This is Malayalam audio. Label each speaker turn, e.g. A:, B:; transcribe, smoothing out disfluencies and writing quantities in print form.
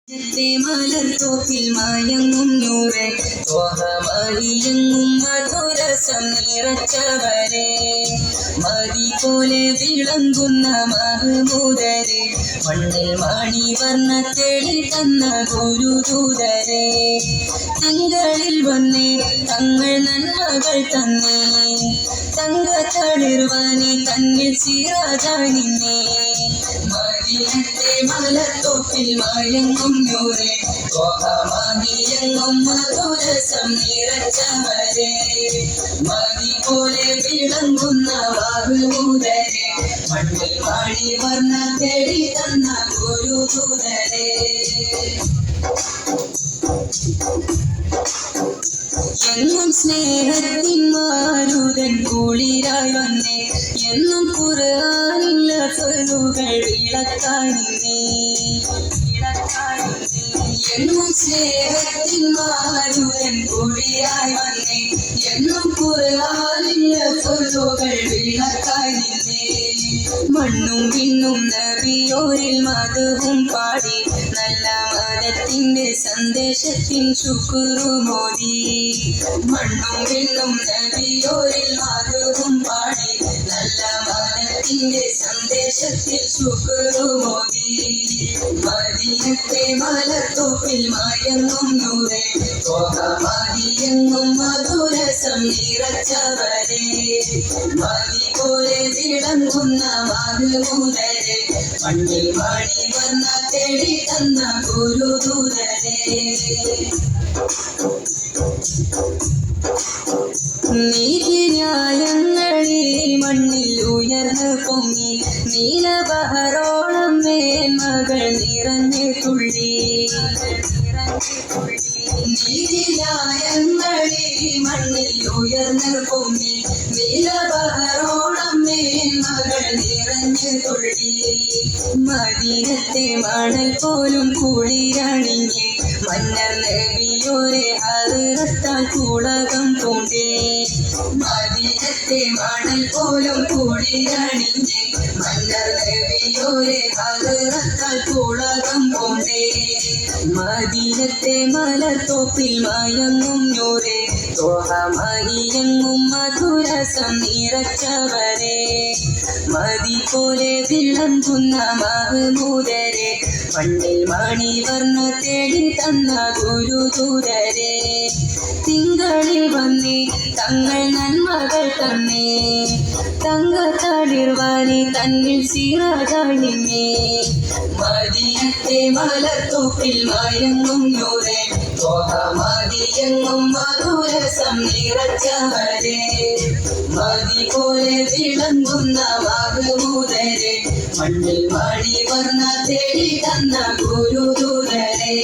A: മലർത്തോപ്പിൽ മായങ്ങും നൂറെ ോഹമായിയെങ്ങും മധുരസം നിറച്ചവരെ മതി പോലെ വിളങ്ങുന്ന മഹമൂദരെ മണ്ണിൽ മണി വർണ്ണ തെളി തന്ന ഗുരുദൂതരെ തിങ്കളിൽ വന്നേ തങ്ങൾ നന്മകൾ തന്നേ തങ്ക തളിർവാനെ തന്നിൽ സിറാജാനിന്നേ മദീനത്തെ മലർത്തോപ്പിൽ മായങ്ങും നൂറെ ോഹമായിയെങ്ങും മധുരസം നിറച്ചവരെ മതി പോലെ വിളങ്ങുന്ന മഹമൂദരെ മണ്ണിൽ മണി വർണ്ണ തെളി തന്ന ഗുരുദൂതരെ എന്നും സ്നേഹത്തിൻ മാരുതൻ കുളിരായി വന്നേ എന്നും ഖുർആനിൽ ലഫ്ളുകൾ വിളക്കാനിന്നേ എന്നും സ്നേഹത്തിൻ മാരുതൻ കുളിരായി വന്നേ എന്നും ഖുർആനിൽ ലഫ്ളുകൾ വിളക്കാനിന്നേ മണ്ണും വിണ്ണും നബിയോരിൽ മധുവും പാടി നല്ല മതത്തിന്റെ സന്ദേശത്തിൻ ശുക്രുമോദി മണ്ണും വിണ്ണും നബിയോരിൽ മധുവും പാടി നല്ല മതത്തിന്റെ സന്ദേശത്തിൽ ശുക്രുമോദി മദീനത്തെ മലർത്തോപ്പിൽ മയങ്ങും നൂറെ ോഹമായിയെങ്ങും മധുരസം നിറച്ചവരെ മതി പോലെ വിളങ്ങുന്ന മഹമൂദരെ മണ്ണിൽ മണി വർണ്ണ തെളി തന്ന ഗുരുദൂതരെ നീതിന്യായങ്ങളീ മണ്ണിൽ ഉയർന്നു പൊങ്ങി നീലബഹറോളം മേന്മകൾ നിറഞ്ഞു തുള്ളി നീതിന്യായങ്ങളീ മണ്ണിൽ ഉയർന്നു പൊങ്ങി നീലബഹറോളം മേന്മകൾ നിറഞ്ഞു തുള്ളി മദീനത്തെ മണൽ പോലും കുളിരണിഞ്ഞ് മന്നർ നബിയോരെ ഹദ്റത്താൽ പുളകം പൂണ്ടേ മദീനത്തെ മണൽ പോലും കുളിരണിഞ്ഞ് മന്നർ നബിയോരെ ഹദ്റത്താൽ പുളകം പൂണ്ടേ മദീനത്തെ മലർത്തോപ്പിൽ മയങ്ങും നൂറെ ോഹമായിയെങ്ങും മധുരസം നിറച്ചവരെ മതി പോലെ വിളങ്ങുന്ന മഹമൂദരെ മണ്ണിൽ മണി വർണ്ണ തെളി തന്ന ഗുരുദൂതരെ തിങ്കളിൽ വന്നേ തങ്ങൾ നന്മകൾ തന്നേ തങ്ക തളിർവാനെ തന്നിൽ സിറാജാനിന്നേ മദീനത്തെ മലർത്തോപ്പിൽ മയങ്ങും നൂറെ ോഹമായിയെങ്ങും മധുരസം നിറച്ചവരെ മതി പോലെ വിളങ്ങുന്ന മഹമൂദരെ മണ്ണിൽ മണി വർണ്ണ തെളി തന്ന ഗുരുദൂതരെ